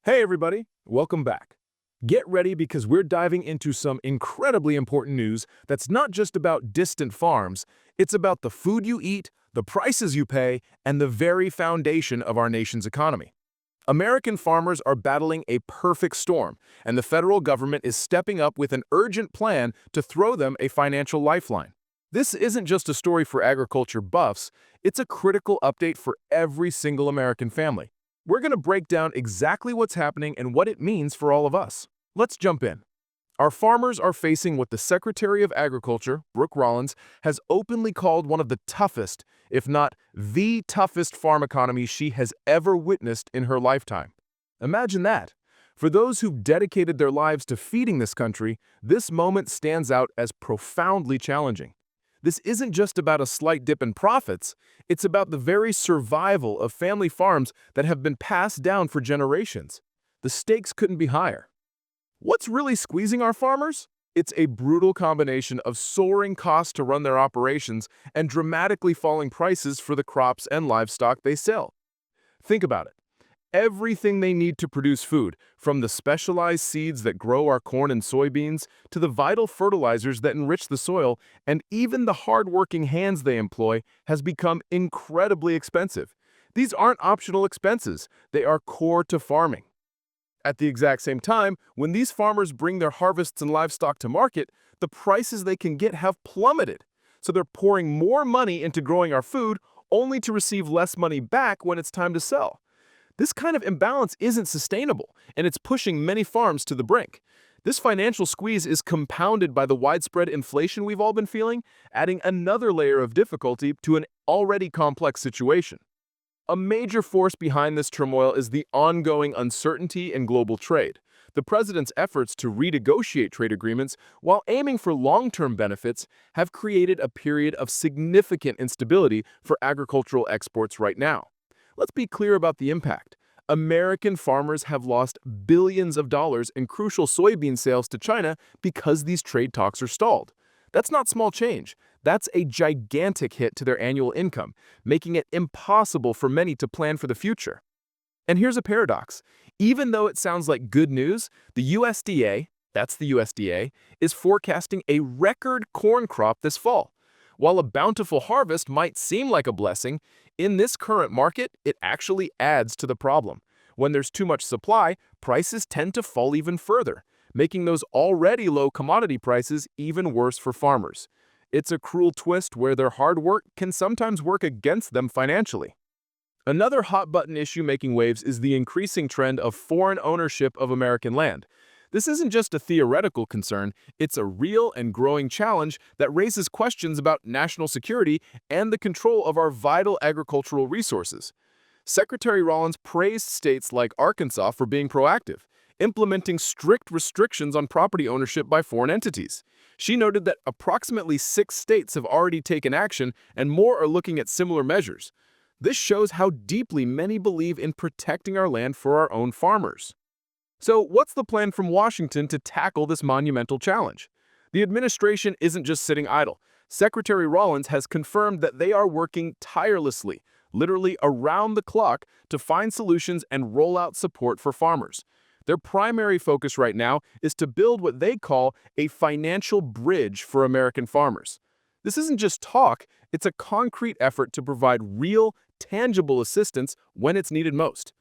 Hey everybody, welcome back. Get ready because we're diving into some incredibly important news that's not just about distant farms, it's about the food you eat, the prices you pay, and the very foundation of our nation's economy. American farmers are battling a perfect storm, and the federal government is stepping up with an urgent plan to throw them a financial lifeline. This isn't just a story for agriculture buffs, it's a critical update for every single American family. We're going to break down exactly what's happening and what it means for all of us. Let's jump in. Our farmers are facing what the Secretary of Agriculture, Brooke Rollins, has openly called one of the toughest, if not the toughest farm economies she has ever witnessed in her lifetime. Imagine that. For those who've dedicated their lives to feeding this country, this moment stands out as profoundly challenging. This isn't just about a slight dip in profits, it's about the very survival of family farms that have been passed down for generations. The stakes couldn't be higher. What's really squeezing our farmers? It's a brutal combination of soaring costs to run their operations and dramatically falling prices for the crops and livestock they sell. Think about it. Everything they need to produce food, from the specialized seeds that grow our corn and soybeans to the vital fertilizers that enrich the soil, and even the hard-working hands they employ, has become incredibly expensive. These aren't optional expenses, they are core to farming. At the exact same time, when these farmers bring their harvests and livestock to market, the prices they can get have plummeted. So they're pouring more money into growing our food, only to receive less money back when it's time to sell. This kind of imbalance isn't sustainable, and it's pushing many farms to the brink. This financial squeeze is compounded by the widespread inflation we've all been feeling, adding another layer of difficulty to an already complex situation. A major force behind this turmoil is the ongoing uncertainty in global trade. The president's efforts to renegotiate trade agreements while aiming for long-term benefits have created a period of significant instability for agricultural exports right now. Let's be clear about the impact. American farmers have lost billions of dollars in crucial soybean sales to China because these trade talks are stalled. That's not small change. That's a gigantic hit to their annual income, making it impossible for many to plan for the future. And here's a paradox. Even though it sounds like good news, the USDA, that's the USDA, is forecasting a record corn crop this fall. While a bountiful harvest might seem like a blessing, in this current market, it actually adds to the problem. When there's too much supply, prices tend to fall even further, making those already low commodity prices even worse for farmers. It's a cruel twist where their hard work can sometimes work against them financially. Another hot-button issue making waves is the increasing trend of foreign ownership of American land. This isn't just a theoretical concern, it's a real and growing challenge that raises questions about national security and the control of our vital agricultural resources. Secretary Rollins praised states like Arkansas for being proactive, implementing strict restrictions on property ownership by foreign entities. She noted that approximately 6 states have already taken action and more are looking at similar measures. This shows how deeply many believe in protecting our land for our own farmers. So, what's the plan from Washington to tackle this monumental challenge? The administration isn't just sitting idle. Secretary Rollins has confirmed that they are working tirelessly, literally around the clock, to find solutions and roll out support for farmers. Their primary focus right now is to build what they call a financial bridge for American farmers. This isn't just talk, it's a concrete effort to provide real, tangible assistance when it's needed most.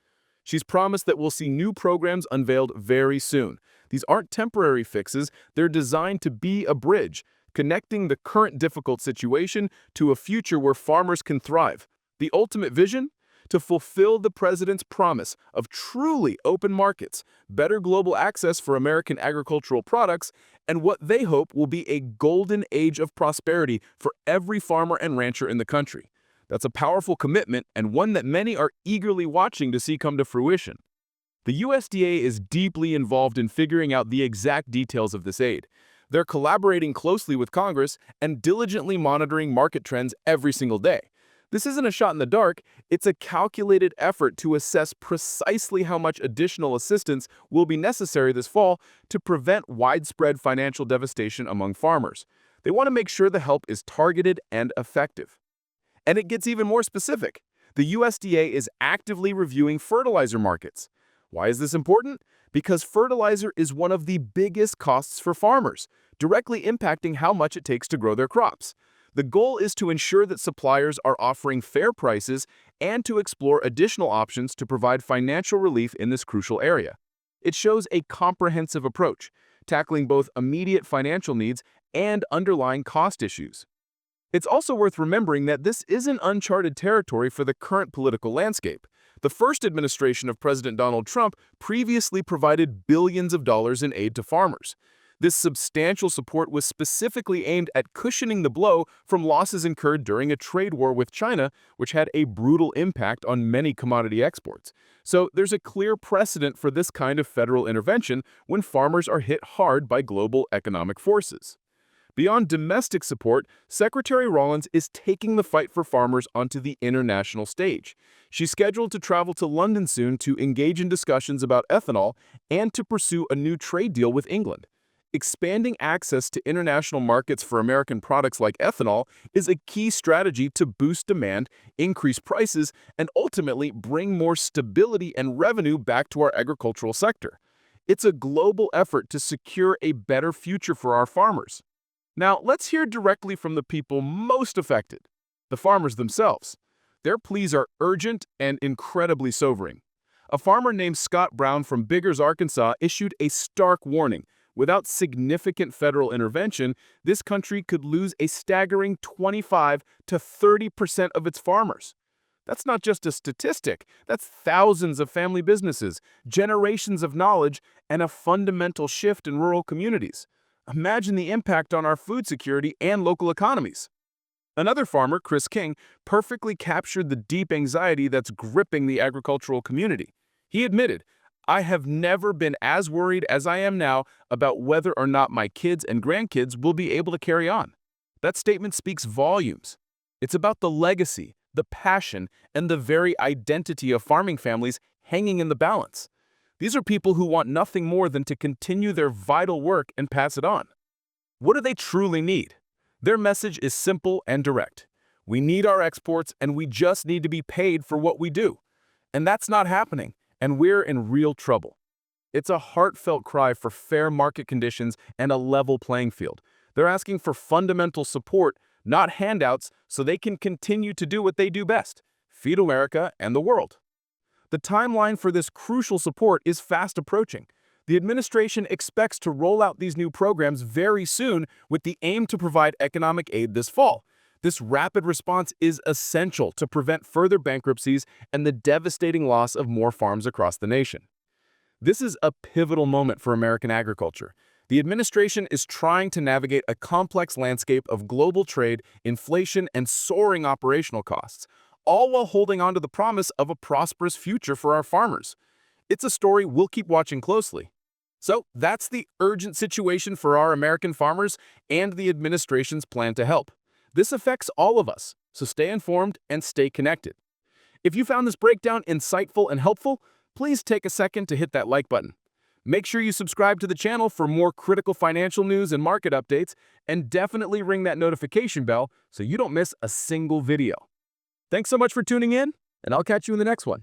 She's promised that we'll see new programs unveiled very soon. These aren't temporary fixes, they're designed to be a bridge, connecting the current difficult situation to a future where farmers can thrive. The ultimate vision? To fulfill the president's promise of truly open markets, better global access for American agricultural products, and what they hope will be a golden age of prosperity for every farmer and rancher in the country. That's a powerful commitment and one that many are eagerly watching to see come to fruition. The USDA is deeply involved in figuring out the exact details of this aid. They're collaborating closely with Congress and diligently monitoring market trends every single day. This isn't a shot in the dark, it's a calculated effort to assess precisely how much additional assistance will be necessary this fall to prevent widespread financial devastation among farmers. They want to make sure the help is targeted and effective. And it gets even more specific. The USDA is actively reviewing fertilizer markets. Why is this important? Because fertilizer is one of the biggest costs for farmers, directly impacting how much it takes to grow their crops. The goal is to ensure that suppliers are offering fair prices and to explore additional options to provide financial relief in this crucial area. It shows a comprehensive approach, tackling both immediate financial needs and underlying cost issues. It's also worth remembering that this isn't uncharted territory for the current political landscape. The first administration of President Donald Trump previously provided billions of dollars in aid to farmers. This substantial support was specifically aimed at cushioning the blow from losses incurred during a trade war with China, which had a brutal impact on many commodity exports. So there's a clear precedent for this kind of federal intervention when farmers are hit hard by global economic forces. Beyond domestic support, Secretary Rawlins is taking the fight for farmers onto the international stage. She's scheduled to travel to London soon to engage in discussions about ethanol and to pursue a new trade deal with England. Expanding access to international markets for American products like ethanol is a key strategy to boost demand, increase prices, and ultimately bring more stability and revenue back to our agricultural sector. It's a global effort to secure a better future for our farmers. Now, let's hear directly from the people most affected, the farmers themselves. Their pleas are urgent and incredibly sobering. A farmer named Scott Brown from Biggers, Arkansas, issued a stark warning. Without significant federal intervention, this country could lose a staggering 25 to 30% of its farmers. That's not just a statistic, that's thousands of family businesses, generations of knowledge, and a fundamental shift in rural communities. Imagine the impact on our food security and local economies. Another farmer, Chris King, perfectly captured the deep anxiety that's gripping the agricultural community. He admitted, "I have never been as worried as I am now about whether or not my kids and grandkids will be able to carry on." That statement speaks volumes. It's about the legacy, the passion, and the very identity of farming families hanging in the balance. These are people who want nothing more than to continue their vital work and pass it on. What do they truly need? Their message is simple and direct. We need our exports and we just need to be paid for what we do. And that's not happening, and we're in real trouble. It's a heartfelt cry for fair market conditions and a level playing field. They're asking for fundamental support, not handouts, so they can continue to do what they do best: feed America and the world. The timeline for this crucial support is fast approaching. The administration expects to roll out these new programs very soon with the aim to provide economic aid this fall. This rapid response is essential to prevent further bankruptcies and the devastating loss of more farms across the nation. This is a pivotal moment for American agriculture. The administration is trying to navigate a complex landscape of global trade, inflation, and soaring operational costs, all while holding on to the promise of a prosperous future for our farmers. It's a story we'll keep watching closely. So that's the urgent situation for our American farmers and the administration's plan to help. This affects all of us, so stay informed and stay connected. If you found this breakdown insightful and helpful, please take a second to hit that like button. Make sure you subscribe to the channel for more critical financial news and market updates, and definitely ring that notification bell so you don't miss a single video. Thanks so much for tuning in, and I'll catch you in the next one.